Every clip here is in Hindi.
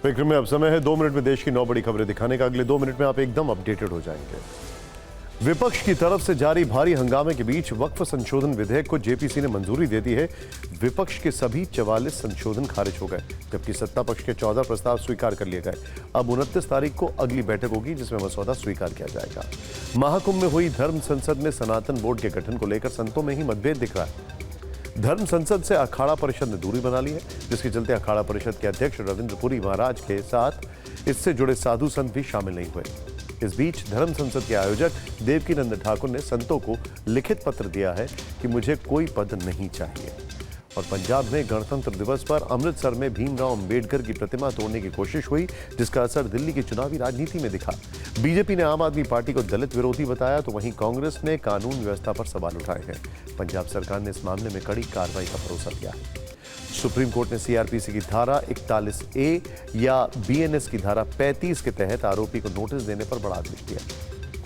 विक्रम में अब समय है 2 मिनट में देश की 9 बड़ी खबरें दिखाने का। अगले 2 मिनट में आप एकदम अपडेटेड हो जाएंगे। विपक्ष की तरफ से जारी भारी हंगामे के बीच वक्फ संशोधन विधेयक को जेपीसी ने मंजूरी दे दी है। विपक्ष के सभी 44 संशोधन खारिज हो गए, जबकि सत्ता पक्ष के 14 प्रस्ताव स्वीकार कर लिए गए। अब 29 तारीख को अगली बैठक होगी, जिसमें मसौदा स्वीकार किया जाएगा। महाकुंभ में हुई धर्म संसद में सनातन बोर्ड के गठन को लेकर संतों में ही मतभेद दिख रहा है। धर्म संसद से अखाड़ा परिषद ने दूरी बना ली है, जिसके चलते अखाड़ा परिषद के अध्यक्ष रविंद्र पुरी महाराज के साथ इससे जुड़े साधु संत भी शामिल नहीं हुए। इस बीच धर्म संसद के आयोजक देवकीनंद ठाकुर ने संतों को लिखित पत्र दिया है कि मुझे कोई पद नहीं चाहिए। और पंजाब में गणतंत्र दिवस पर अमृतसर में भीमराव अंबेडकर की प्रतिमा तोड़ने की कोशिश हुई, जिसका असर दिल्ली की चुनावी राजनीति में दिखा। बीजेपी ने आम आदमी पार्टी को दलित विरोधी बताया, तो वहीं कांग्रेस ने कानून व्यवस्था पर सवाल उठाए हैं। पंजाब सरकार ने इस मामले में कड़ी कार्रवाई का भरोसा दिया है। सुप्रीम कोर्ट ने सीआरपीसी की धारा 41A या बीएनएस की धारा 35 के तहत आरोपी को नोटिस देने पर बड़ा आदेश दिया।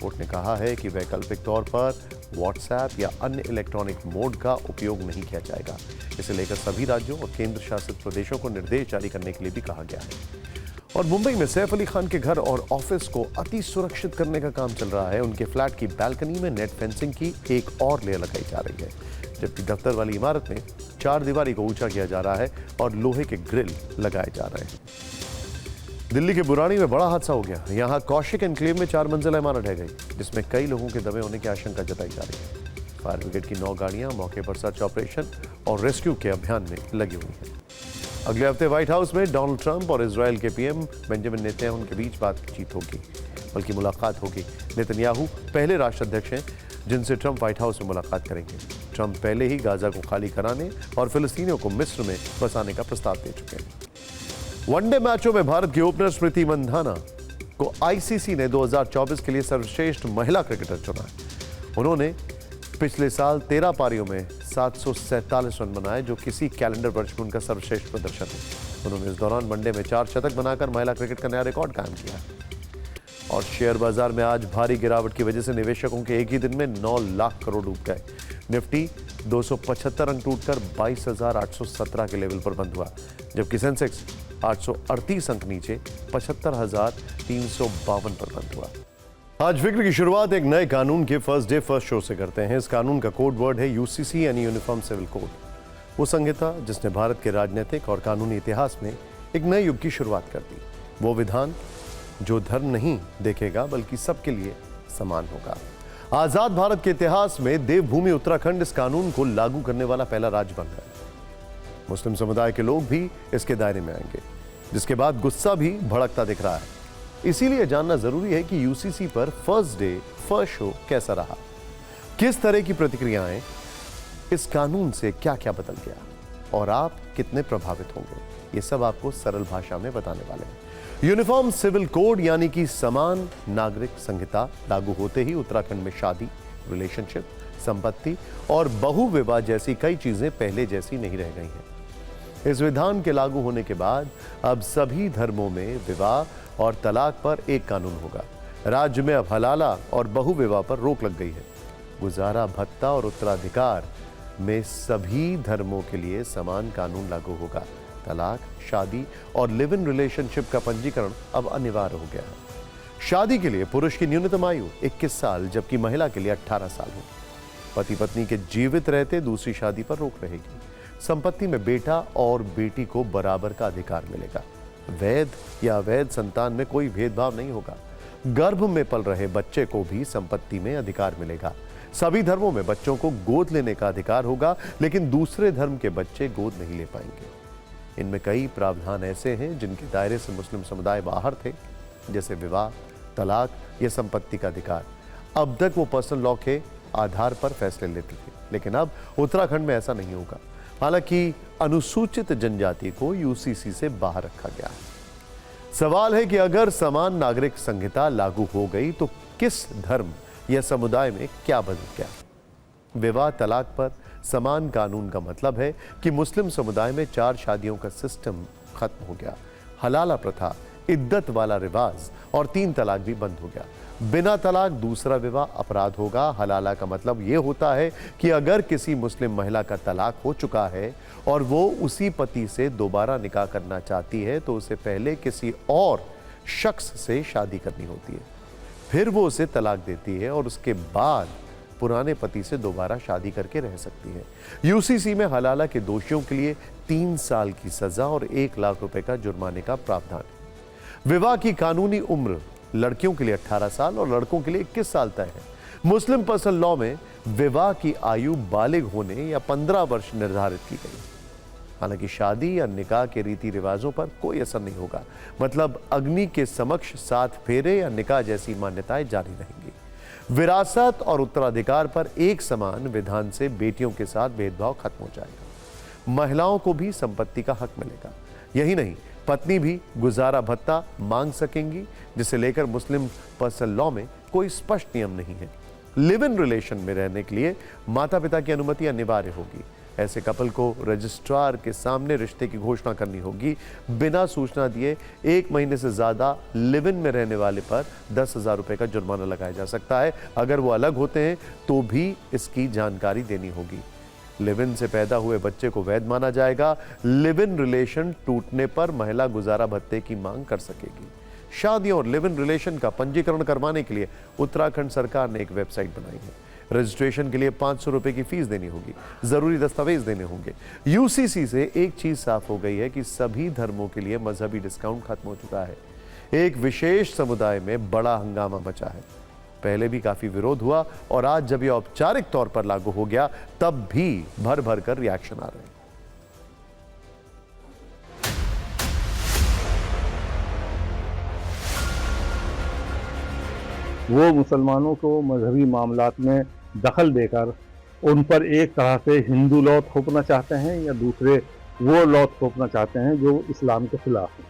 कोर्ट ने कहा है कि वैकल्पिक तौर पर व्हाट्सएप या अन्य इलेक्ट्रॉनिक मोड का उपयोग नहीं किया जाएगा। इसे लेकर सभी राज्यों और केंद्र शासित प्रदेशों को निर्देश जारी करने के लिए भी कहा गया है। और मुंबई में सैफ अली खान के घर और ऑफिस को अति सुरक्षित करने का काम चल रहा है। उनके फ्लैट की बैल्कनी में नेट फेंसिंग की एक और लेयर लगाई जा रही है, जबकि दफ्तर वाली इमारत में 4 दीवारी को ऊंचा किया जा रहा है और लोहे के ग्रिल लगाए जा रहे हैं। दिल्ली के बुरानी में बड़ा हादसा हो गया। यहां कौशिक एनक्लेव में 4 मंजिला इमारत ढह गई, जिसमें कई लोगों के दबे होने की आशंका जताई जा रही है। फायर ब्रिगेड की 9 गाड़ियां मौके पर सर्च ऑपरेशन और रेस्क्यू के अभियान में लगी हुई हैं। अगले हफ्ते व्हाइट हाउस में डोनाल्ड ट्रंप और इजरायल के पीएम बेंजामिन नेतन्याहू के बीच बातचीत होगी, बल्कि मुलाकात होगी। नेतन्याहू पहले राष्ट्राध्यक्ष हैं जिनसे ट्रंप व्हाइट हाउस में मुलाकात करेंगे। ट्रंप पहले ही गाजा को खाली कराने और फिलिस्तीनियों को मिस्र में बसाने का प्रस्ताव दे चुके हैं। वनडे मैचों में भारत की ओपनर स्मृति मंधाना को आईसीसी ने 2024 के लिए सर्वश्रेष्ठ महिला क्रिकेटर चुना है। उन्होंने पिछले साल 13 पारियों में 747 रन बनाए, जो किसी कैलेंडर वर्ष में उनका सर्वश्रेष्ठ प्रदर्शन है। उन्होंने इस दौरान वनडे में 4 शतक बनाकर महिला क्रिकेट का नया रिकॉर्ड कायम किया। और शेयर बाजार में आज भारी गिरावट की वजह से निवेशकों के एक ही दिन में 9 लाख करोड़ डूब गए। निफ्टी 275 अंक टूटकर 22,817 के लेवल पर बंद हुआ, जबकि सेंसेक्स 838 अंक नीचे 75,352 पर बंद हुआ। आज फिक्र की शुरुआत एक नए कानून के फर्स्ट डे फर्स्ट शो से करते हैं। इस कानून का कोड वर्ड है यूसीसी यानी यूनिफॉर्म सिविल कोड। वो संहिता जिसने भारत के राजनीतिक और कानूनी इतिहास में एक नए युग की शुरुआत कर दी। वो विधान जो धर्म नहीं देखेगा बल्कि सबके लिए समान होगा। आजाद भारत के इतिहास में देवभूमि उत्तराखंड इस कानून को लागू करने वाला पहला राज्य बन रहा है। मुस्लिम समुदाय के लोग भी इसके दायरे में आएंगे, जिसके बाद गुस्सा भी भड़कता दिख रहा है। इसीलिए जानना जरूरी है कि यूसीसी पर फर्स्ट डे फर्स्ट शो कैसा रहा, किस तरह की प्रतिक्रियाएं, इस कानून से क्या क्या बदल गया और आप कितने प्रभावित होंगे, ये सब आपको सरल भाषा में बताने वाले हैं। यूनिफॉर्म सिविल कोड यानी कि समान नागरिक संहिता लागू होते ही उत्तराखंड में शादी, रिलेशनशिप, संपत्ति और बहु विवाह जैसी कई चीजें पहले जैसी नहीं रह गई हैं। इस विधान के लागू होने के बाद अब सभी धर्मों में विवाह और तलाक पर एक कानून होगा। राज्य में अब हलाला और बहु विवाह पर रोक लग गई है। गुजारा भत्ता और उत्तराधिकार में सभी धर्मों के लिए समान कानून लागू होगा। तलाक, शादी और लिव इन रिलेशनशिप का पंजीकरण अब अनिवार्य हो गया है। शादी के लिए पुरुष की न्यूनतम आयु 21 साल, जबकि महिला के लिए 18 साल हो। पति पत्नी के जीवित रहते दूसरी शादी पर रोक रहेगी। संपत्ति में बेटा और बेटी को बराबर का अधिकार मिलेगा। वैध या अवैध संतान में कोई भेदभाव नहीं होगा। गर्भ में पल रहे बच्चे को भी संपत्ति में अधिकार मिलेगा। सभी धर्मों में बच्चों को गोद लेने का अधिकार होगा, लेकिन दूसरे धर्म के बच्चे गोद नहीं ले पाएंगे। इनमें कई प्रावधान ऐसे हैं जिनके दायरे से मुस्लिम समुदाय बाहर थे, जैसे विवाह, तलाक या संपत्ति का अधिकार। अब तक वो पर्सनल लॉ के आधार पर फैसले लेते थे, लेकिन अब उत्तराखंड में ऐसा नहीं होगा। हालांकि अनुसूचित जनजाति को यूसीसी से बाहर रखा गया है। सवाल है कि अगर समान नागरिक संहिता लागू हो गई तो किस धर्म या समुदाय में क्या बदल गया? विवाह तलाक पर समान कानून का मतलब है कि मुस्लिम समुदाय में 4 शादियों का सिस्टम खत्म हो गया। हलाला प्रथा इद्दत वाला रिवाज और 3 तलाक भी बंद हो गया। बिना तलाक दूसरा विवाह अपराध होगा। हलाला का मतलब यह होता है कि अगर किसी मुस्लिम महिला का तलाक हो चुका है और वो उसी पति से दोबारा निकाह करना चाहती है तो उसे पहले किसी और शख्स से शादी करनी होती है, फिर वो उसे तलाक देती है और उसके बाद पुराने पति से दोबारा शादी करके रह सकती है। यूसीसी में हलाला के दोषियों के लिए 3 साल की सजा और 1 लाख रुपए का जुर्माने का प्रावधान है। विवाह की कानूनी उम्र लड़कियों के लिए 18 साल और लड़कों के लिए 21 साल तय है। मुस्लिम पर्सनल लॉ में विवाह की आयु बालिग होने या 15 वर्ष निर्धारित की गई। हालांकि शादी या निकाह के रीति रिवाजों पर कोई असर नहीं होगा, मतलब अग्नि के समक्ष 7 फेरे या निकाह जैसी मान्यताएं जारी रहेंगी। विरासत और उत्तराधिकार पर एक समान विधान से बेटियों के साथ भेदभाव खत्म हो जाएगा। महिलाओं को भी संपत्ति का हक मिलेगा। यही नहीं, पत्नी भी गुजारा भत्ता मांग सकेंगी, जिसे लेकर मुस्लिम पर्सनल लॉ में कोई स्पष्ट नियम नहीं है। लिव इन रिलेशन में रहने के लिए माता पिता की अनुमति अनिवार्य होगी। ऐसे कपल को रजिस्ट्रार के सामने रिश्ते की घोषणा करनी होगी। बिना सूचना दिए 1 महीने से ज्यादा लिव इन में रहने वाले पर 10,000 रुपए का जुर्माना लगाया जा सकता है। अगर वो अलग होते हैं तो भी इसकी जानकारी देनी होगी। लिव इन से पैदा हुए बच्चे को वैध माना जाएगा। लिव इन रिलेशन टूटने पर महिला गुजारा भत्ते की मांग कर सकेगी। शादी और लिव इन रिलेशन का पंजीकरण करवाने के लिए उत्तराखंड सरकार ने एक वेबसाइट बनाई है। रजिस्ट्रेशन के लिए 500 रुपए की फीस देनी होगी। जरूरी दस्तावेज देने होंगे। यूसीसी से एक चीज साफ हो गई है कि सभी धर्मों के लिए मजहबी डिस्काउंट खत्म हो चुका है। एक विशेष समुदाय में बड़ा हंगामा मचा है। पहले भी काफी विरोध हुआ और आज जब यह औपचारिक तौर पर लागू हो गया तब भी भर भर कर रिएक्शन आ रहे हैं। वो मुसलमानों को मजहबी मामलात में दखल देकर उन पर एक तरह से हिंदू लॉ थोपना चाहते हैं या दूसरे वो लॉ थोपना चाहते हैं जो इस्लाम के खिलाफ है।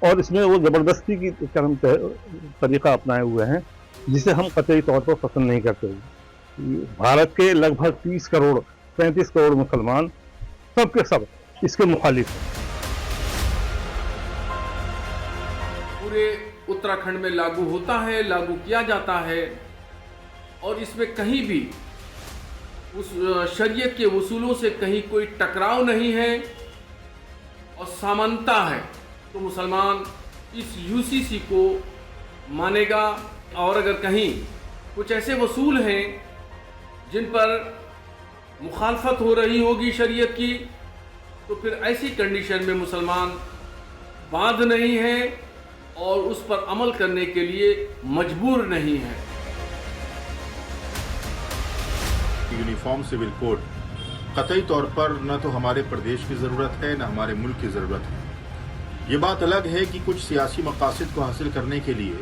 और इसमें वो ज़बरदस्ती की तरीका अपनाए हुए हैं जिसे हम कतई तौर पर पसंद नहीं करते। भारत के लगभग 35 करोड़ मुसलमान सब के सब इसके मुखालिफ हैं। पूरे उत्तराखंड में लागू होता है, लागू किया जाता है और इसमें कहीं भी उस शरीयत के उसूलों से कहीं कोई टकराव नहीं है और समानता है, तो मुसलमान इस यूसीसी को मानेगा। और अगर कहीं कुछ ऐसे वसूल हैं जिन पर मुखालफत हो रही होगी शरीयत की, तो फिर ऐसी कंडीशन में मुसलमान बाध नहीं है और उस पर अमल करने के लिए मजबूर नहीं है। यूनिफॉर्म सिविल कोड कतई तौर पर न तो हमारे प्रदेश की ज़रूरत है न हमारे मुल्क की ज़रूरत है। ये बात अलग है कि कुछ सियासी मकासद को हासिल करने के लिए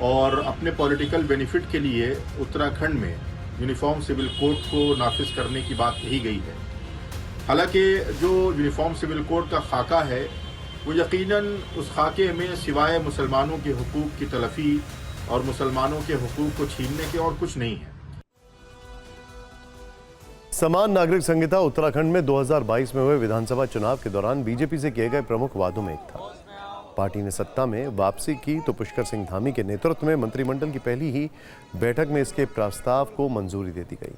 और अपने पॉलिटिकल बेनिफिट के लिए उत्तराखंड में यूनिफॉर्म सिविल कोड को नाफिज करने की बात कही गई है। हालांकि जो यूनिफॉर्म सिविल कोड का खाका है वो यकीनन उस खाके में सिवाय मुसलमानों के हुकूक की तलफी और मुसलमानों के हुकूक को छीनने के और कुछ नहीं है। समान नागरिक संहिता उत्तराखंड में 2022 में हुए विधानसभा चुनाव के दौरान बीजेपी से किए गए प्रमुख वादों में एक था। पार्टी ने सत्ता में वापसी की तो पुष्कर सिंह धामी के नेतृत्व में मंत्रिमंडल की पहली ही बैठक में इसके प्रस्ताव को मंजूरी दे दी गई।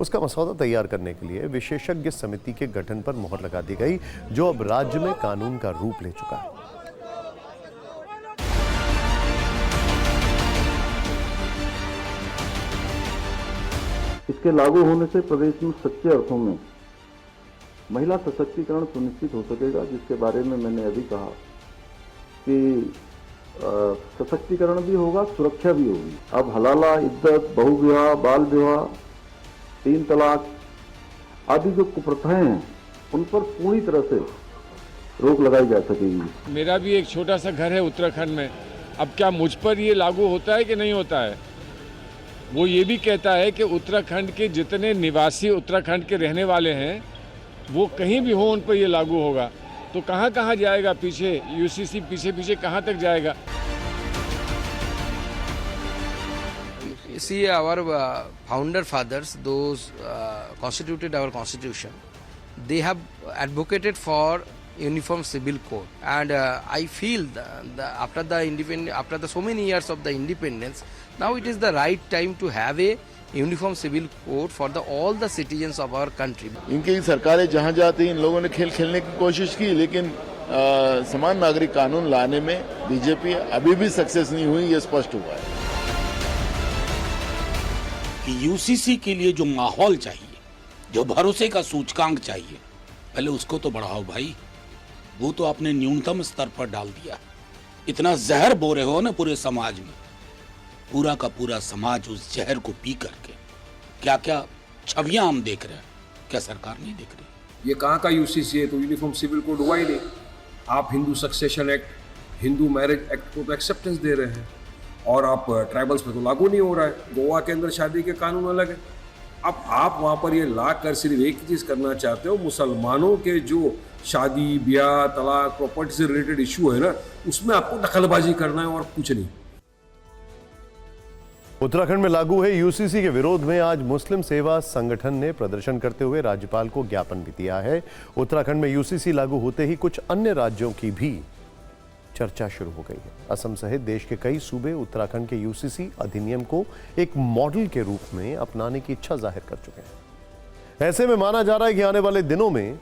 उसका मसौदा तैयार करने के लिए विशेषज्ञ समिति के गठन पर मोहर लगा दी गई, जो अब राज्य में कानून का रूप ले चुका है। इसके लागू होने से प्रदेश में सच्चे अर्थों में महिला सशक्तिकरण सुनिश्चित हो सकेगा, जिसके बारे में मैंने अभी कहा कि सशक्तिकरण भी होगा, सुरक्षा भी होगी। अब हलाला, इद्दत, बहुविवाह, बाल विवाह, 3 तलाक आदि जो कुप्रथाएं हैं उन पर पूरी तरह से रोक लगाई जा सकेगी। मेरा भी एक छोटा सा घर है उत्तराखंड में। अब क्या मुझ पर ये लागू होता है कि नहीं होता है? वो ये भी कहता है कि उत्तराखंड के जितने निवासी उत्तराखंड के रहने वाले हैं वो कहीं भी हो उन पर ये लागू होगा। तो कहाँ कहाँ जाएगा पीछे यूसीसी, पीछे कहाँ तक जाएगा? See, our founder fathers, those constituted our constitution, they have advocated for uniform civil code, and I feel after the so many years of the independence, now it is the right time to have a uniform civil code for all the citizens of our country. इनकी सरकारें जहां जाती इन लोगों ने खेल खेलने की कोशिश की, लेकिन समान नागरिक कानून लाने में बीजेपी अभी भी सक्सेस नहीं हुई, ये स्पष्ट हुआ है कि यूसीसी के लिए जो माहौल चाहिए, जो भरोसे का सूचकांक चाहिए, पहले उसको तो बढ़ाओ भाई। वो तो आपने न्यूनतम स्तर पर डाल दिया। इतना जहर बो रहे हो ना पूरे समाज में, पूरा का पूरा समाज उस जहर को पी करके क्या क्या छवियां हम देख रहे हैं, क्या सरकार नहीं देख रही? ये कहाँ का यूसीसी है? तो यूनिफॉर्म सिविल कोड हुआ ही नहीं। आप Hindu succession act, Hindu marriage act को तो एक्सेप्टेंस दे रहे हैं, और आप ट्राइबल्स पे तो लागू नहीं हो रहा है। गोवा के अंदर शादी के कानून अलग है। अब आप वहाँ पर ये ला कर सिर्फ एक ही चीज़ करना चाहते हो, मुसलमानों के जो शादी ब्याह तलाक प्रॉपर्टी से रिलेटेड इशू है ना, उसमें आपको दखलबाजी करना है और कुछ नहीं। उत्तराखंड में लागू है यूसीसी के विरोध में आज मुस्लिम सेवा संगठन ने प्रदर्शन करते हुए राज्यपाल को ज्ञापन भी दिया है। उत्तराखंड में यूसीसी लागू होते ही कुछ अन्य राज्यों की भी चर्चा शुरू हो गई है। असम सहित देश के कई सूबे उत्तराखंड के यूसीसी अधिनियम को एक मॉडल के रूप में अपनाने की इच्छा जाहिर कर चुके हैं। ऐसे में माना जा रहा है कि आने वाले दिनों में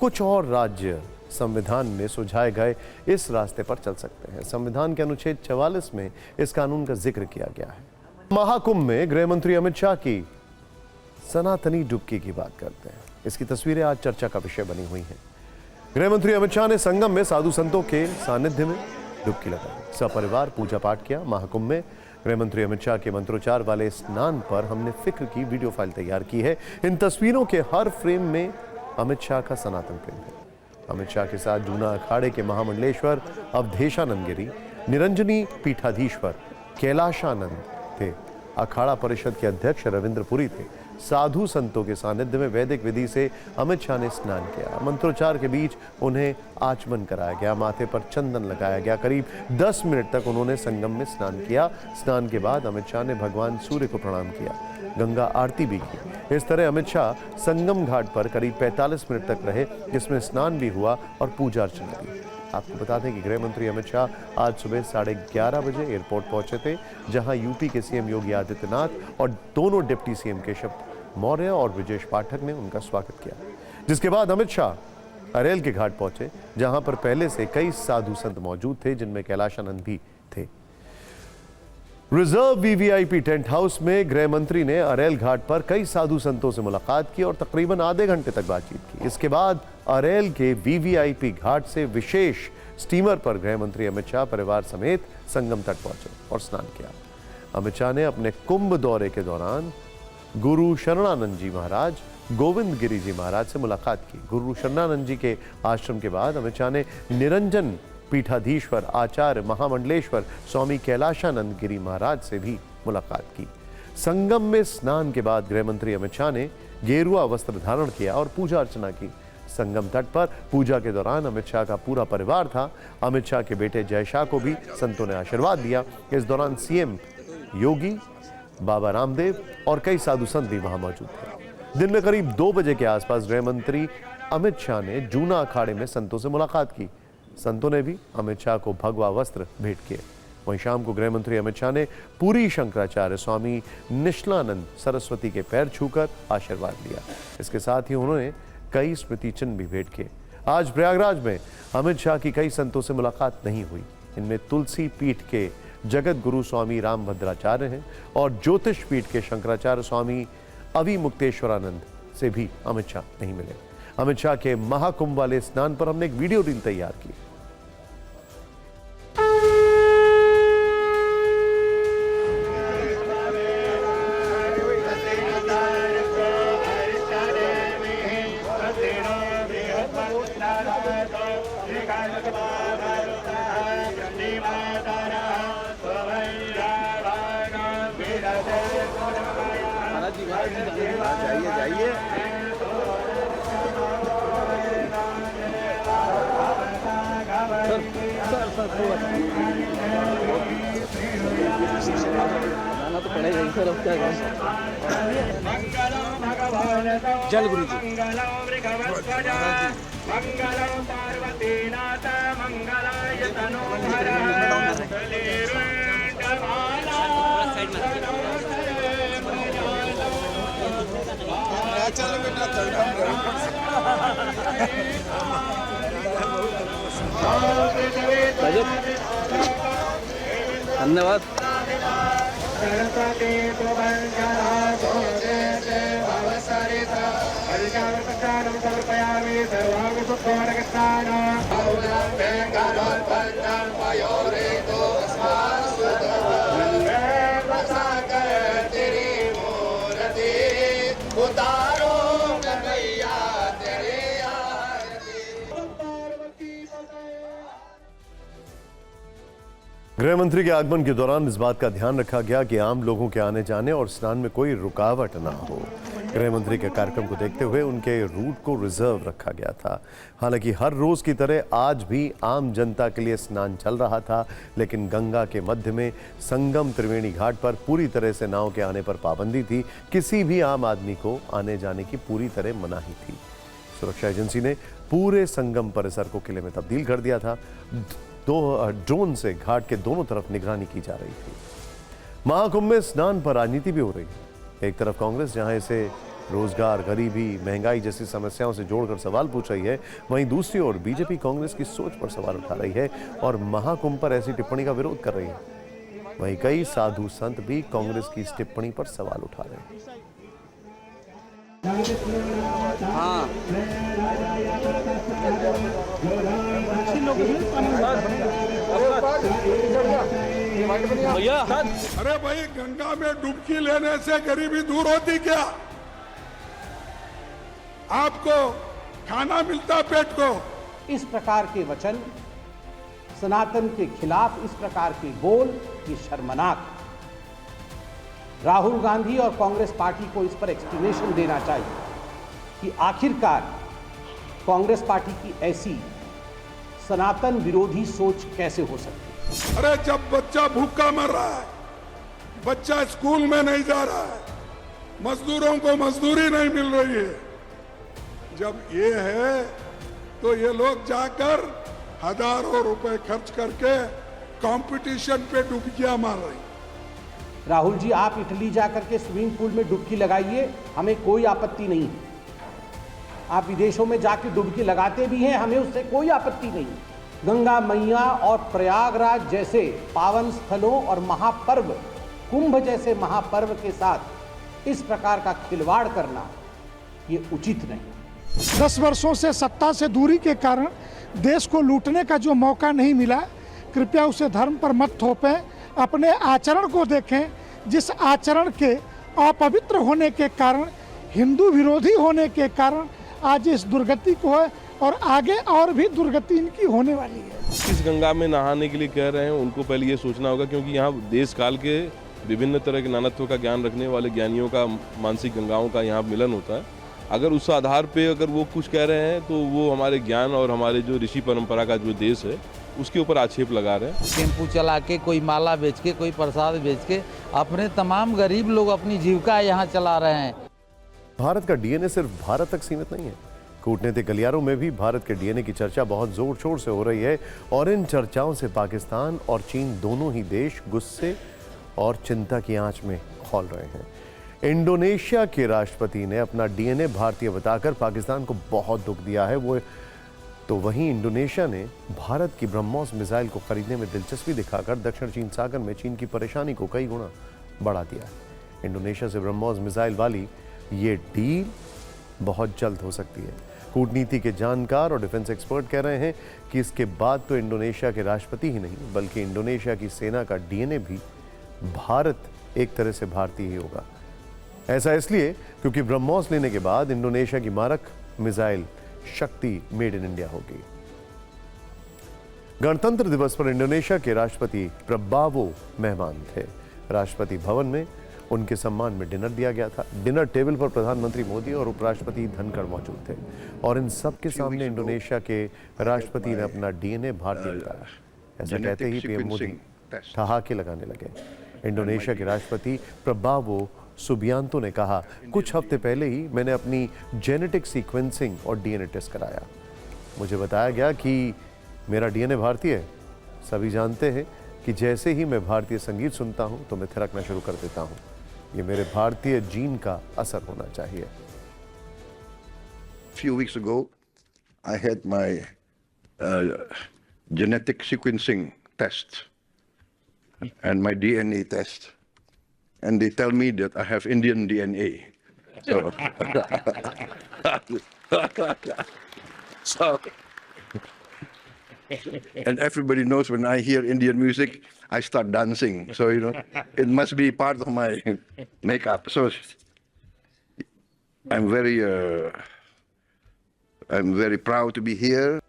कुछ और राज्य संविधान में सुझाए गए इस रास्ते पर चल सकते हैं। संविधान के अनुच्छेद 44 में इस कानून का जिक्र किया गया है। महाकुंभ में गृह मंत्री अमित शाह की सनातनी डुबकी की बात करते हैं। इसकी तस्वीरें आज चर्चा का विषय बनी हुई हैं। गृह मंत्री अमित शाह ने संगम में साधु संतों के सानिध्य में डुबकी लगाई, सपरिवार पूजा पाठ किया। महाकुंभ में गृह मंत्री अमित शाह के मंत्रोच्चार वाले स्नान पर हमने फिक्र की वीडियो फाइल तैयार की है। इन तस्वीरों के हर फ्रेम में अमित शाह का सनातन प्रेम है। अमित शाह के साथ जूना अखाड़े के महामंडलेश्वर अवधेशानंद गिरी, निरंजनी पीठाधीश्वर कैलाशानंद थे। अखाड़ा परिषद के अध्यक्ष रविंद्र पुरी थे। साधु संतों के सानिध्य में वैदिक विधि से अमित शाह ने स्नान किया। मंत्रोच्चार के बीच उन्हें आचमन कराया गया, माथे पर चंदन लगाया गया। करीब 10 मिनट तक उन्होंने संगम में स्नान किया। स्नान के बाद अमित शाह ने भगवान सूर्य को प्रणाम किया, गंगा आरती भी की। इस तरह अमित शाह संगम घाट पर करीब 45 मिनट तक रहे, जिसमें स्नान भी हुआ और पूजा अर्चना की। आपको बता दें कि गृह मंत्री अमित शाह आज सुबह 11:30 बजे एयरपोर्ट पहुंचे थे, जहां यूपी के सीएम योगी आदित्यनाथ और दोनों डिप्टी सीएम केशव मौर्य और ब्रजेश पाठक ने उनका स्वागत किया। जिसके बाद अमित शाह अरेल के घाट पहुंचे, जहां पर पहले से कई साधु संत मौजूद थे, जिनमें कैलाशानंद भी थे। रिजर्व वीवीआईपी टेंट हाउस में गृह मंत्री ने अरेल घाट पर कई साधु संतों से मुलाकात की और तकरीबन आधे घंटे तक बातचीत की। इसके बाद अरेल के वीवीआईपी घाट से विशेष स्टीमर पर गृह मंत्री अमित शाह परिवार समेत संगम तट पहुंचे और स्नान किया। अमित शाह ने अपने कुंभ दौरे के दौरान गुरु शरणानंद जी महाराज, गोविंद गिरी जी महाराज से मुलाकात की। गुरु शरणानंद जी के आश्रम के बाद अमित शाह ने निरंजन पीठाधीश्वर आचार्य महामंडलेश्वर स्वामी कैलाशानंद गिरी महाराज से भी मुलाकात की। संगम में स्नान के बाद गृह मंत्री अमित शाह ने गेरुआ वस्त्र धारण किया और पूजा अर्चना की। संगम तट पर पूजा के दौरान अमित शाह का पूरा परिवार था। अमित शाह के बेटे जय शाह को भी संतों ने आशीर्वाद दिया। इस दौरान सीएम योगी, बाबा रामदेव और कई साधु संत भी वहां मौजूद थे। दिन में करीब 2 बजे के आसपास गृह मंत्री अमित शाह ने जूना अखाड़े में संतों से मुलाकात की। संतों ने भी अमित शाह को भगवा वस्त्र भेंट किए। वहीं शाम को गृह मंत्री अमित शाह ने पूरी शंकराचार्य स्वामी निश्लानंद सरस्वती के पैर छूकर आशीर्वाद लिया। इसके साथ ही उन्होंने कई स्मृति चिन्ह भी भेंट किए। आज प्रयागराज में अमित शाह की कई संतों से मुलाकात नहीं हुई। इनमें तुलसी पीठ के जगत गुरु स्वामी रामभद्राचार्य हैं और ज्योतिष पीठ के शंकराचार्य स्वामी अविमुक्तेश्वरानंद से भी अमित शाह नहीं मिले। अमित शाह के महाकुंभ वाले स्नान पर हमने एक वीडियो रील तैयार की। जल गुरु जी। मंगलम पार्वती नाथ मंगलाय तनोहर धन्यवाद। गृह मंत्री के आगमन के दौरान इस बात का ध्यान रखा गया कि आम लोगों के आने जाने और स्नान में कोई रुकावट ना हो। गृह मंत्री के कार्यक्रम को देखते हुए उनके रूट को रिजर्व रखा गया था। हालांकि हर रोज की तरह आज भी आम जनता के लिए स्नान चल रहा था, लेकिन गंगा के मध्य में संगम त्रिवेणी घाट पर पूरी तरह से नाव के आने पर पाबंदी थी। किसी भी आम आदमी को आने जाने की पूरी तरह मनाही थी। सुरक्षा एजेंसी ने पूरे संगम परिसर को किले में तब्दील कर दिया था। ड्रोन से घाट के दोनों तरफ निगरानी की जा रही थी। महाकुंभ में स्नान पर राजनीति भी हो रही है। एक तरफ कांग्रेस जहां इसे रोजगार, गरीबी, महंगाई जैसी समस्याओं से जोड़कर सवाल पूछ रही है, वहीं दूसरी ओर बीजेपी कांग्रेस की सोच पर सवाल उठा रही है और महाकुंभ पर ऐसी टिप्पणी का विरोध कर रही है। वहीं कई साधु संत भी कांग्रेस की इस टिप्पणी पर सवाल उठा रहे हैं। अरे भाई, गंगा में डुबकी लेने से गरीबी दूर होती क्या? आपको खाना मिलता पेट को? इस प्रकार के वचन, सनातन के खिलाफ इस प्रकार के बोल, ये शर्मनाक। राहुल गांधी और कांग्रेस पार्टी को इस पर एक्सप्लेनेशन देना चाहिए कि आखिरकार कांग्रेस पार्टी की ऐसी सनातन विरोधी सोच कैसे हो सकती है। अरे जब बच्चा भूखा मर रहा है, बच्चा स्कूल में नहीं जा रहा है, मजदूरों को मजदूरी नहीं मिल रही है, जब ये है तो ये लोग जाकर हजारों रुपए खर्च करके कंपटीशन पे डुबकियां मार रहे हैं। राहुल जी, आप इटली जाकर के स्विमिंग पूल में डुबकी लगाइए, हमें कोई आपत्ति नहीं है। आप विदेशों में जाकर डुबकी लगाते भी हैं, हमें उससे कोई आपत्ति नहीं। गंगा मैया और प्रयागराज जैसे पावन स्थलों और महापर्व, कुंभ जैसे महापर्व के साथ इस प्रकार का खिलवाड़ करना ये उचित नहीं। 10 वर्षों से सत्ता से दूरी के कारण देश को लूटने का जो मौका नहीं मिला, कृपया उसे धर्म पर मत थोपें, अपने आचरण को देखें। जिस आचरण के अपवित्र होने के कारण, हिंदू विरोधी होने के कारण आज इस दुर्गति को है और आगे और भी दुर्गति इनकी होने वाली है। इस गंगा में नहाने के लिए कह रहे हैं, उनको पहले ये सोचना होगा, क्योंकि यहाँ देश काल के विभिन्न तरह के नानत्व का ज्ञान रखने वाले ज्ञानियों का मानसिक गंगाओं का यहाँ मिलन होता है। अगर उस आधार पे अगर वो कुछ कह रहे हैं तो वो हमारे ज्ञान और हमारे जो ऋषि परंपरा का जो देश है उसके ऊपर आक्षेप लगा रहे हैं। टेम्पू चला के, कोई माला बेच के, कोई प्रसाद बेच के अपने तमाम गरीब लोग अपनी जीविका यहाँ चला रहे हैं। भारत का डीएनए सिर्फ भारत तक सीमित नहीं है। कूटनीतिक गलियारों में भी भारत के डीएनए की चर्चा बहुत जोर शोर से हो रही है और इन चर्चाओं से पाकिस्तान और चीन दोनों ही देश गुस्से और चिंता की आंच में खौल रहे हैं। इंडोनेशिया के राष्ट्रपति ने अपना डीएनए भारतीय बताकर पाकिस्तान को बहुत दुख दिया है। वहीं इंडोनेशिया ने भारत की ब्रह्मोस मिसाइल को खरीदने में दिलचस्पी दिखाकर दक्षिण चीन सागर में चीन की परेशानी को कई गुना बढ़ा दिया है। इंडोनेशिया से ब्रह्मोस मिसाइल वाली ये डील बहुत जल्द हो सकती है। कूटनीति के जानकार और डिफेंस एक्सपर्ट कह रहे हैं कि इसके बाद तो इंडोनेशिया के राष्ट्रपति ही नहीं बल्कि इंडोनेशिया की सेना का डीएनए भी भारत एक तरह से भारतीय ही होगा। ऐसा इसलिए क्योंकि ब्रह्मोस लेने के बाद इंडोनेशिया की मारक मिसाइल शक्ति मेड इन इंडिया होगी। गणतंत्र दिवस पर इंडोनेशिया के राष्ट्रपति प्रबावो मेहमान थे। राष्ट्रपति भवन में उनके सम्मान में डिनर दिया गया था। डिनर टेबल पर प्रधानमंत्री मोदी और उपराष्ट्रपति धनखड़ मौजूद थे और इन सब के सामने इंडोनेशिया के राष्ट्रपति ने अपना डीएनए भारतीय बताया। ऐसा कहते ही पीएम मोदी ठहाके लगाने लगे। इंडोनेशिया के राष्ट्रपति प्रबावो सुबियांतो ने कहा, कुछ हफ्ते पहले ही मैंने अपनी जेनेटिक सीक्वेंसिंग और डीएनए टेस्ट कराया। मुझे बताया गया कि मेरा डीएनए भारतीय है। सभी जानते हैं कि जैसे ही मैं भारतीय संगीत सुनता हूं तो मैं थिरकना शुरू कर देता हूं। ये मेरे भारतीय जीन का असर होना चाहिए। Few weeks ago, I had my genetic sequencing test and my DNA test, and they tell me that I have Indian DNA. So, so, and everybody knows when I hear Indian music, I start dancing. So, you know, it must be part of my makeup. So, I'm very proud to be here.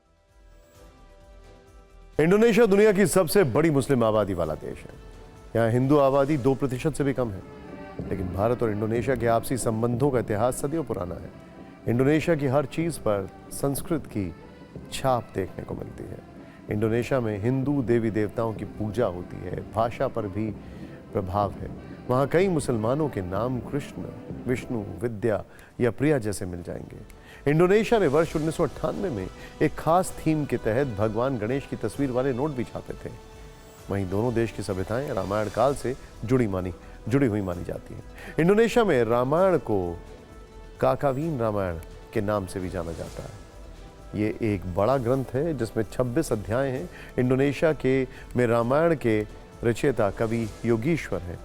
Indonesia दुनिया की सबसे बड़ी मुस्लिम आबादी वाला देश है। यहाँ हिंदू आबादी 2% से भी कम है, लेकिन भारत और इंडोनेशिया के आपसी संबंधों का इतिहास सदियों पुराना है। इंडोनेशिया की हर चीज पर संस्कृत की छाप देखने को मिलती है। इंडोनेशिया में हिंदू देवी देवताओं की पूजा होती है, भाषा पर भी प्रभाव है। वहाँ कई मुसलमानों के नाम कृष्ण, विष्णु, विद्या या प्रिया जैसे मिल जाएंगे। इंडोनेशिया ने वर्ष 1998 में एक खास थीम के तहत भगवान गणेश की तस्वीर वाले नोट भी छापे थे। वहीं दोनों देश की सभ्यताएं रामायण काल से जुड़ी हुई मानी जाती हैं। इंडोनेशिया में रामायण को काकावीन रामायण के नाम से भी जाना जाता है। ये एक बड़ा ग्रंथ है जिसमें 26 अध्याय हैं। इंडोनेशिया में रामायण के रचयिता कवि योगीश्वर हैं।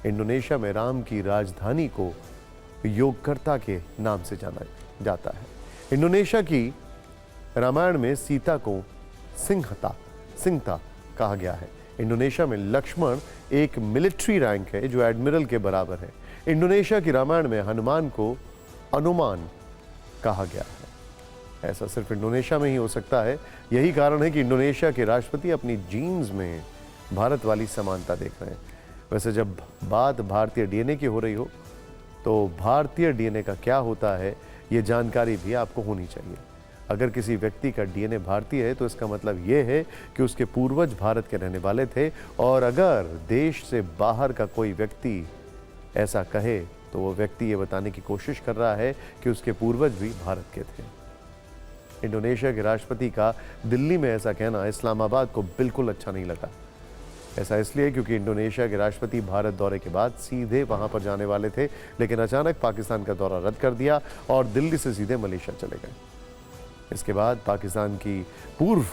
इंडोनेशिया में राम की राजधानी को योगकर्ता के नाम से जाना जाता है। इंडोनेशिया की रामायण में सीता को सिंहता कहा गया है। इंडोनेशिया में लक्ष्मण एक मिलिट्री रैंक है जो एडमिरल के बराबर है। इंडोनेशिया की रामायण में हनुमान को अनुमान कहा गया है। ऐसा सिर्फ इंडोनेशिया में ही हो सकता है। यही कारण है कि इंडोनेशिया के राष्ट्रपति अपनी जीन्स में भारत वाली समानता देख रहे हैं। वैसे जब बात भारतीय डीएनए की हो रही हो तो भारतीय डीएनए का क्या होता है ये जानकारी भी आपको होनी चाहिए। अगर किसी व्यक्ति का डीएनए भारतीय है तो इसका मतलब ये है कि उसके पूर्वज भारत के रहने वाले थे, और अगर देश से बाहर का कोई व्यक्ति ऐसा कहे तो वो व्यक्ति ये बताने की कोशिश कर रहा है कि उसके पूर्वज भी भारत के थे। इंडोनेशिया के राष्ट्रपति का दिल्ली में ऐसा कहना इस्लामाबाद को बिल्कुल अच्छा नहीं लगा। ऐसा इसलिए क्योंकि इंडोनेशिया के राष्ट्रपति भारत दौरे के बाद सीधे वहां पर जाने वाले थे, लेकिन अचानक पाकिस्तान का दौरा रद्द कर दिया और दिल्ली से सीधे मलेशिया चले गए। इसके बाद पाकिस्तान की पूर्व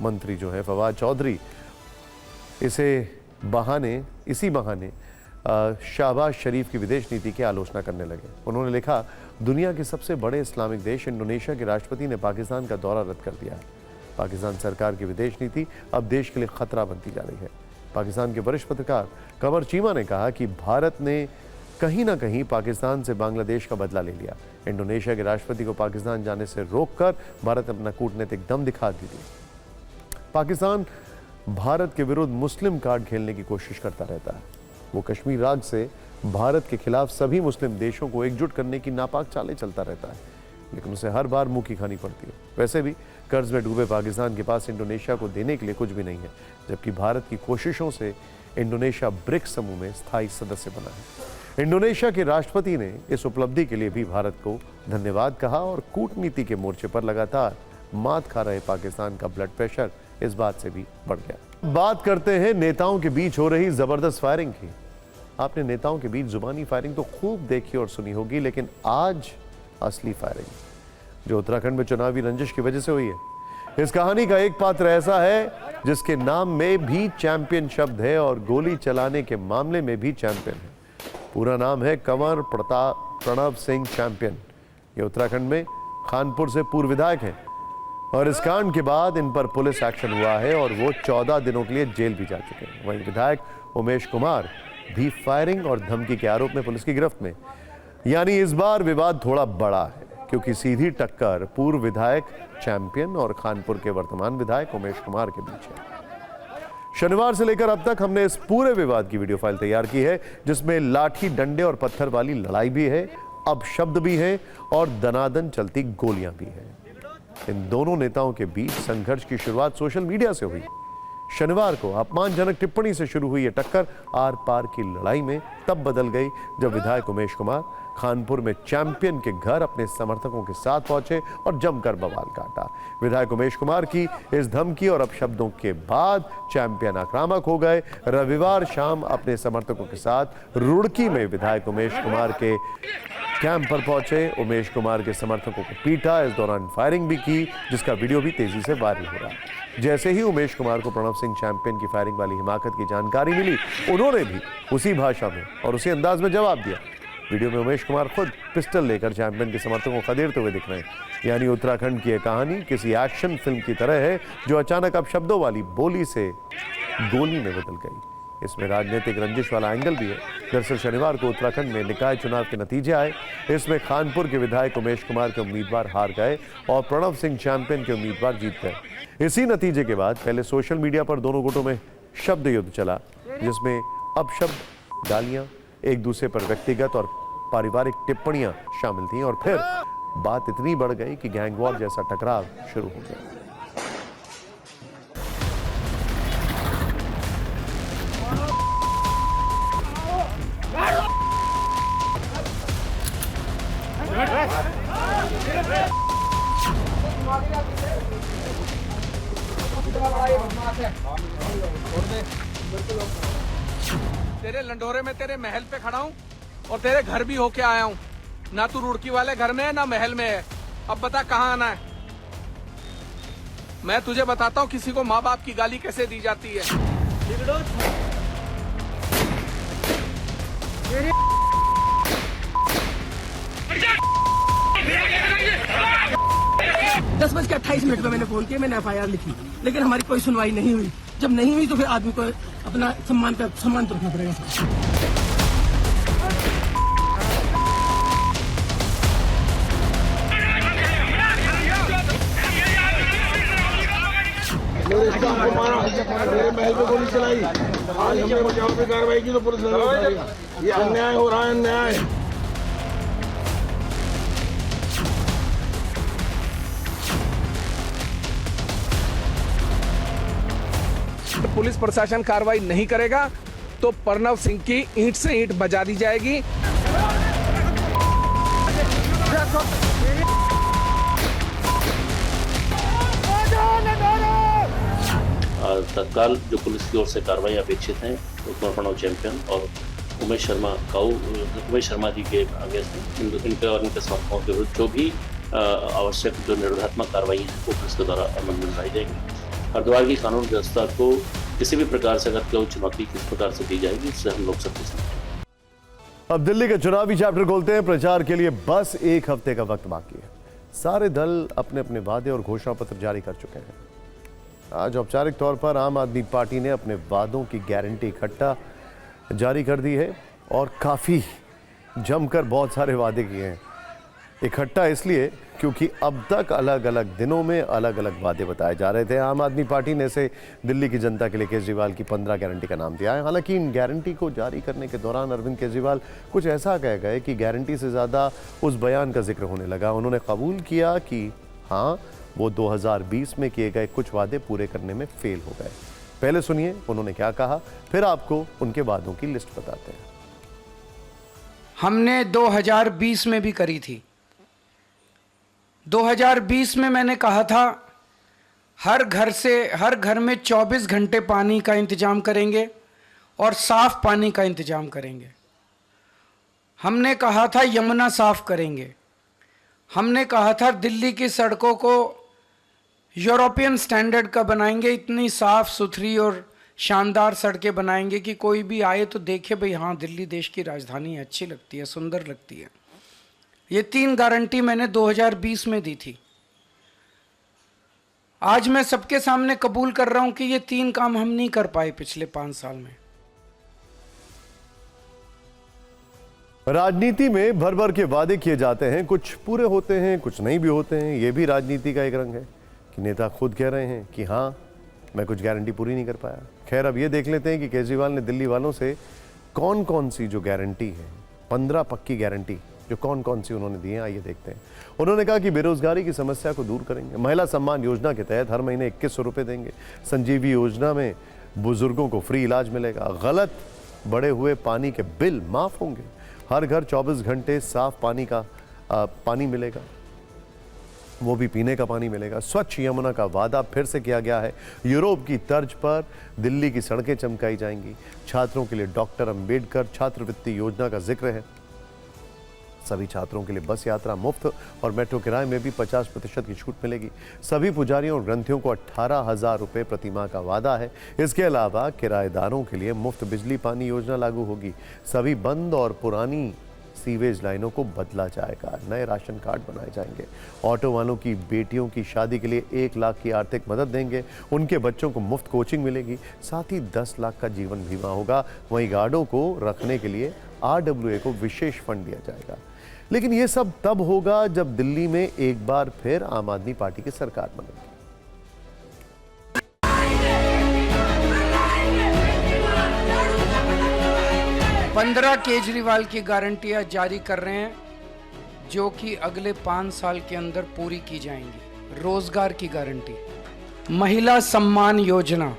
मंत्री जो है फवाद चौधरी इसी बहाने शहबाज शरीफ की विदेश नीति की आलोचना करने लगे। उन्होंने लिखा, दुनिया के सबसे बड़े इस्लामिक देश इंडोनेशिया के राष्ट्रपति ने पाकिस्तान का दौरा रद्द कर दिया है। पाकिस्तान सरकार की विदेश नीति अब देश के लिए खतरा बनती जा रही है। पाकिस्तान के वरिष्ठ पत्रकार कमर चीमा ने कहा कि भारत ने कहीं ना कहीं पाकिस्तान से बांग्लादेश का बदला ले लिया। इंडोनेशिया के राष्ट्रपति को पाकिस्तान जाने से रोककर भारत अपना कूटनीतिक दम दिखा दी। पाकिस्तान भारत के विरुद्ध मुस्लिम कार्ड खेलने की कोशिश करता रहता है। वो कश्मीर राग से भारत के खिलाफ सभी मुस्लिम देशों को एकजुट करने की नापाक चालें चलता रहता है, लेकिन उसे हर बार मुंह की खानी पड़ती है। वैसे भी कर्ज में डूबे पाकिस्तान के पास इंडोनेशिया को देने के लिए कुछ भी नहीं है, जबकि भारत की कोशिशों से इंडोनेशिया ब्रिक्स समूह में स्थायी सदस्य बना है। इंडोनेशिया के राष्ट्रपति ने इस उपलब्धि के लिए भी भारत को धन्यवाद कहा और कूटनीति के मोर्चे पर लगातार मात खा रहे पाकिस्तान का ब्लड प्रेशर इस बात से भी बढ़ गया। बात करते हैं नेताओं के बीच हो रही जबरदस्त फायरिंग की। आपने नेताओं के बीच जुबानी फायरिंग तो खूब देखी और सुनी होगी, लेकिन आज असली फायरिंग जो उत्तराखंड में चुनावी रंजिश की वजह से हुई है। इस कहानी का एक पात्र ऐसा है जिसके नाम में भी चैंपियन शब्द है और गोली चलाने के मामले में भी चैंपियन है। पूरा नाम है कंवर प्रणव सिंह चैंपियन। ये उत्तराखंड में खानपुर से पूर्व विधायक हैं और इस कांड के बाद इन पर पुलिस एक्शन हुआ है और वो 14 दिनों के लिए जेल भी जा चुके हैं। वहीं विधायक उमेश कुमार भी फायरिंग और धमकी के आरोप में पुलिस की गिरफ्त में। यानी इस बार विवाद थोड़ा बड़ा है क्योंकि सीधी टक्कर पूर्व विधायक चैंपियन और खानपुर के वर्तमान विधायक उमेश कुमार के बीच है। शनिवार से लेकर अब तक हमने इस पूरे विवाद की वीडियो फाइल तैयार की है, जिसमें लाठी डंडे और पत्थर वाली लड़ाई भी है, अब शब्द भी है और दनादन चलती गोलियां भी हैं। इन दोनों नेताओं के बीच संघर्ष की शुरुआत सोशल मीडिया से हुई। शनिवार को अपमानजनक टिप्पणी से शुरू हुई यह टक्कर आर पार की लड़ाई में तब बदल गई जब विधायक उमेश कुमार खानपुर में चैंपियन के घर अपने समर्थकों के साथ पहुंचे और जमकर बवाल काटा। विधायक उमेश कुमार की इस धमकी और अपशब्दों के बाद चैंपियन आक्रामक हो गए। रविवार शाम अपने समर्थकों के साथ रुड़की में विधायक उमेश कुमार के कैंप पर पहुंचे। उमेश कुमार के समर्थकों को पीटा, इस दौरान फायरिंग भी की, जिसका वीडियो भी तेजी से वायरल हो रहा है। जैसे ही उमेश कुमार को प्रणव सिंह चैंपियन की फायरिंग वाली हिमाकत की जानकारी मिली, उन्होंने भी उसी भाषा में और उसी अंदाज में जवाब दिया। वीडियो में उमेश कुमार खुद पिस्टल लेकर चैंपियन के समर्थकों को खदेड़ते हुए दिख रहे हैं। यानी उत्तराखंड की यह कहानी किसी एक्शन फिल्म की तरह है जो अचानक अपशब्दों वाली बोली से गोली में बदल गई। इसमें राजनीतिक रंजिश वाला एंगल भी है। दरअसल शनिवार को उत्तराखंड में निकाय चुनाव के नतीजे आए। इसमें खानपुर के विधायक उमेश कुमार के उम्मीदवार हार गए और प्रणव सिंह चैंपियन के उम्मीदवार जीत गए। इसी नतीजे के बाद पहले सोशल मीडिया पर दोनों गुटों में शब्द युद्ध चला, जिसमें अपशब्द, गालियां, एक दूसरे पर व्यक्तिगत और पारिवारिक टिप्पणियां शामिल थीं और फिर बात इतनी बढ़ गई कि गैंग वॉर जैसा टकराव शुरू हो गया। तेरे लंडोरे में तेरे महल पे खड़ा हूँ और तेरे घर भी होके आया हूँ। ना तू रुड़की वाले घर में है ना महल में है। अब बता कहाँ आना है। मैं तुझे बताता हूँ किसी को माँ बाप की गाली कैसे दी जाती है। 10:28 में मैंने फोन किया, मैंने FIR लिखी, लेकिन हमारी कोई सुनवाई नहीं हुई। जब नहीं हुई तो फिर आदमी को अपना सम्मान तो रखना पड़ेगा। मेरे महल पे गोली चलाई, आज हमने बचाव पे कार्रवाई की तो पुलिस ने उठाएगा। ये अन्याय हो रहा है, अन्याय। पुलिस प्रशासन कार्रवाई नहीं करेगा तो प्रणव सिंह की ईंट से ईंट बजा दी जाएगी। तत्काल जो पुलिस की ओर से कार्रवाई अपेक्षित है उसमें प्रणव चैंपियन और उमेश शर्मा जी के अगेंस्ट इनके और इनके समर्थकों के विरुद्ध जो भी आवश्यक जो निरोधात्मक कार्रवाई है वो पुलिस के द्वारा अमल में लाई जाएगी। हरिद्वार की कानून व्यवस्था को किसी भी प्रकार से अगर कोई चुनौती किस प्रकार से दी जाएगी उससे हम लोग सबके साथ। अब दिल्ली के चुनावी चैप्टर खोलते हैं। प्रचार के लिए बस एक हफ्ते का वक्त बाकी है। सारे दल अपने अपने वादे और घोषणा पत्र जारी कर चुके हैं। आज औपचारिक तौर पर आम आदमी पार्टी ने अपने वादों की गारंटी इकट्ठा जारी कर दी है और काफ़ी जमकर बहुत सारे वादे किए हैं। इकट्ठा इसलिए क्योंकि अब तक अलग अलग दिनों में अलग अलग वादे बताए जा रहे थे। आम आदमी पार्टी ने से दिल्ली की जनता के लिए केजरीवाल की 15 गारंटी का नाम दिया है। हालांकि इन गारंटी को जारी करने के दौरान अरविंद केजरीवाल कुछ ऐसा कह गए कि गारंटी से ज़्यादा उस बयान का जिक्र होने लगा। उन्होंने कबूल किया कि हाँ, वो 2020 में किए गए कुछ वादे पूरे करने में फेल हो गए। पहले सुनिए उन्होंने क्या कहा, फिर आपको उनके वादों की लिस्ट बताते हैं। हमने 2020 में भी करी थी। 2020 में मैंने कहा था हर घर में 24 घंटे पानी का इंतजाम करेंगे और साफ पानी का इंतजाम करेंगे। हमने कहा था यमुना साफ करेंगे। हमने कहा था दिल्ली की सड़कों को यूरोपियन स्टैंडर्ड का बनाएंगे, इतनी साफ सुथरी और शानदार सड़कें बनाएंगे कि कोई भी आए तो देखे भाई हाँ दिल्ली देश की राजधानी है, अच्छी लगती है, सुंदर लगती है। ये 3 गारंटी मैंने 2020 में दी थी। आज मैं सबके सामने कबूल कर रहा हूं कि ये 3 काम हम नहीं कर पाए पिछले 5 साल में। राजनीति में भर भर के वादे किए जाते हैं, कुछ पूरे होते हैं, कुछ नहीं भी होते हैं। ये भी राजनीति का एक रंग है कि नेता खुद कह रहे हैं कि हाँ मैं कुछ गारंटी पूरी नहीं कर पाया। खैर अब ये देख लेते हैं कि केजरीवाल ने दिल्ली वालों से कौन कौन सी जो गारंटी है, 15 पक्की गारंटी जो कौन कौन सी उन्होंने दी हैं, आइए देखते हैं। उन्होंने कहा कि बेरोजगारी की समस्या को दूर करेंगे, महिला सम्मान योजना के तहत हर महीने 2100 रुपये देंगे, संजीवी योजना में बुजुर्गों को फ्री इलाज मिलेगा, गलत बढ़े हुए पानी के बिल माफ होंगे, हर घर 24 घंटे साफ पानी मिलेगा, वो भी पीने का पानी मिलेगा। स्वच्छ यमुना का वादा फिर से किया गया है। यूरोप की तर्ज पर दिल्ली की सड़कें चमकाई जाएंगी। छात्रों के लिए डॉक्टर अंबेडकर छात्रवृत्ति योजना का जिक्र है। सभी छात्रों के लिए बस यात्रा मुफ्त और मेट्रो किराए में भी 50% की छूट मिलेगी। सभी पुजारियों और ग्रंथियों को 18,000 रुपये प्रति माह का वादा है। इसके अलावा किराएदारों के लिए मुफ्त बिजली पानी योजना लागू होगी। सभी बंद और पुरानी सीवेज लाइनों को बदला जाएगा। नए राशन कार्ड बनाए जाएंगे। ऑटो वालों की बेटियों की शादी के लिए 1 लाख की आर्थिक मदद देंगे। उनके बच्चों को मुफ्त कोचिंग मिलेगी। साथ ही 10 लाख का जीवन बीमा होगा। वहीं गार्डों को रखने के लिए RWA को विशेष फंड दिया जाएगा। लेकिन यह सब तब होगा जब दिल्ली में एक बार फिर आम आदमी पार्टी की सरकार बनेगी। 15 केजरीवाल की गारंटियां जारी कर रहे हैं जो कि अगले 5 साल के अंदर पूरी की जाएंगी। रोजगार की गारंटी, महिला सम्मान योजना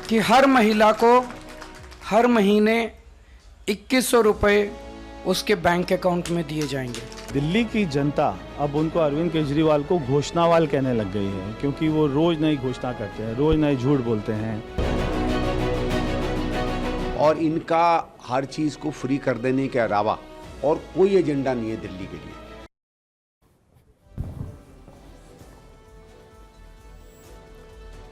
कि हर महिला को हर महीने 2100 रुपए उसके बैंक अकाउंट में दिए जाएंगे। दिल्ली की जनता अब उनको अरविंद केजरीवाल को घोषणावाल कहने लग गई है, क्योंकि वो रोज नई घोषणा करते हैं, रोज नए झूठ बोलते हैं। और इनका हर चीज को फ्री कर देने के अलावा और कोई एजेंडा नहीं है दिल्ली के लिए।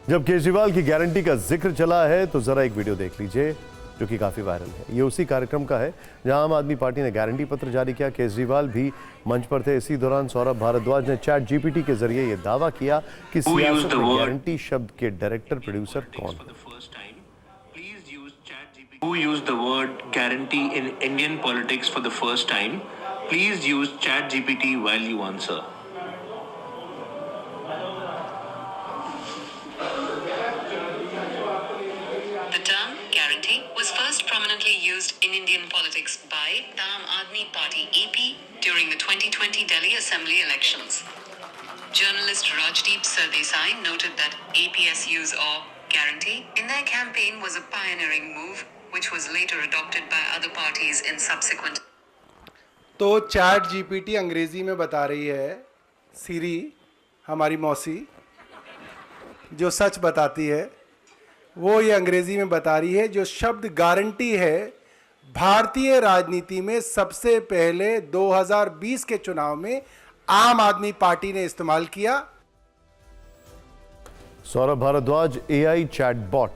जब केजरीवाल की गारंटी का जिक्र चला है तो जरा एक वीडियो देख लीजिए जो कि काफी वायरल है। ये उसी कार्यक्रम का है जहां आम आदमी पार्टी ने गारंटी पत्र जारी किया। केजरीवाल भी मंच पर थे। इसी दौरान सौरभ भारद्वाज ने चैट जीपीटी के जरिए यह दावा किया कि सियासत में गारंटी शब्द के डायरेक्टर प्रोड्यूसर कौन है। Who used the word guarantee in Indian politics for the first time? Please use ChatGPT while you answer. The term guarantee was first prominently used in Indian politics by the Aam Aadmi Party AP during the 2020 Delhi Assembly elections. Journalist Rajdeep Sardesai noted that AP's use of guarantee in their campaign was a pioneering move, which was later adopted by other parties in subsequent. तो चैट जीपीटी अंग्रेजी में बता रही है, सीरी हमारी मौसी जो सच बताती है वो ये अंग्रेजी में बता रही है। जो शब्द गारंटी है भारतीय राजनीति में सबसे पहले 2020 के चुनाव में आम आदमी पार्टी ने इस्तेमाल किया। सौरभ भारद्वाज AI चैटबॉट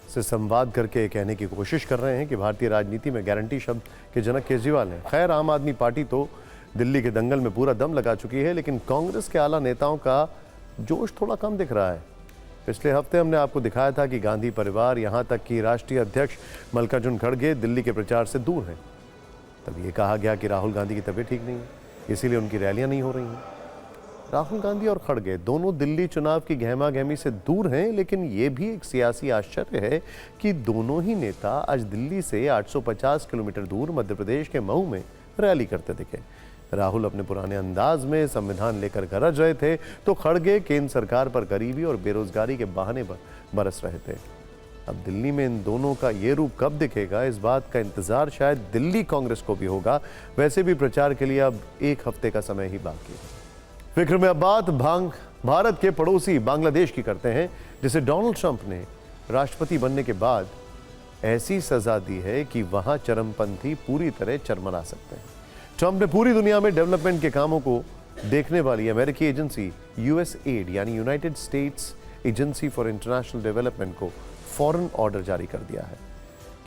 से संवाद करके कहने की कोशिश कर रहे हैं कि भारतीय राजनीति में गारंटी शब्द के जनक केजरीवाल हैं। खैर, आम आदमी पार्टी तो दिल्ली के दंगल में पूरा दम लगा चुकी है, लेकिन कांग्रेस के आला नेताओं का जोश थोड़ा कम दिख रहा है। पिछले हफ्ते हमने आपको दिखाया था कि गांधी परिवार, यहां तक कि राष्ट्रीय अध्यक्ष मल्लिकार्जुन खड़गे दिल्ली के प्रचार से दूर हैं। तब ये कहा गया कि राहुल गांधी की तबीयत ठीक नहीं है, इसीलिए उनकी रैलियां नहीं हो रही हैं। राहुल गांधी और खड़गे दोनों दिल्ली चुनाव की गहमा गहमी से दूर हैं, लेकिन ये भी एक सियासी आश्चर्य है कि दोनों ही नेता आज दिल्ली से 850 किलोमीटर दूर मध्य प्रदेश के मऊ में रैली करते दिखे। राहुल अपने पुराने अंदाज में संविधान लेकर गरज रहे थे, तो खड़गे केंद्र सरकार पर गरीबी और बेरोजगारी के बहाने बरस रहे थे। अब दिल्ली में इन दोनों का ये रूप कब दिखेगा, इस बात का इंतजार शायद दिल्ली कांग्रेस को भी होगा। वैसे भी प्रचार के लिए अब 1 हफ्ते का समय ही बाकी है। फिक्र में अब बात भारत के पड़ोसी बांग्लादेश की करते हैं, जिसे डोनाल्ड ट्रंप ने राष्ट्रपति बनने के बाद ऐसी सजा दी है कि वहां चरमपंथी पूरी तरह चरमरा सकते हैं। ट्रंप ने पूरी दुनिया में डेवलपमेंट के कामों को देखने वाली अमेरिकी एजेंसी USAID यानी United states agency for international development को फौरन ऑर्डर जारी कर दिया है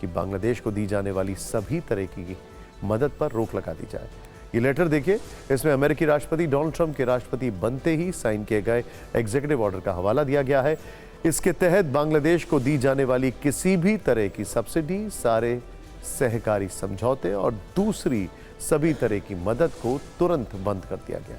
कि बांग्लादेश को दी जाने वाली सभी तरह की मदद पर रोक लगा दी जाए। ये लेटर देखिए, इसमें अमेरिकी राष्ट्रपति डोनाल्ड ट्रंप के राष्ट्रपति बनते ही साइन किए गए एग्जीक्यूटिव ऑर्डर का हवाला दिया गया है। इसके तहत बांग्लादेश को दी जाने वाली किसी भी तरह की सब्सिडी, सारे सहकारी समझौते और दूसरी सभी तरह की मदद को तुरंत बंद कर दिया गया।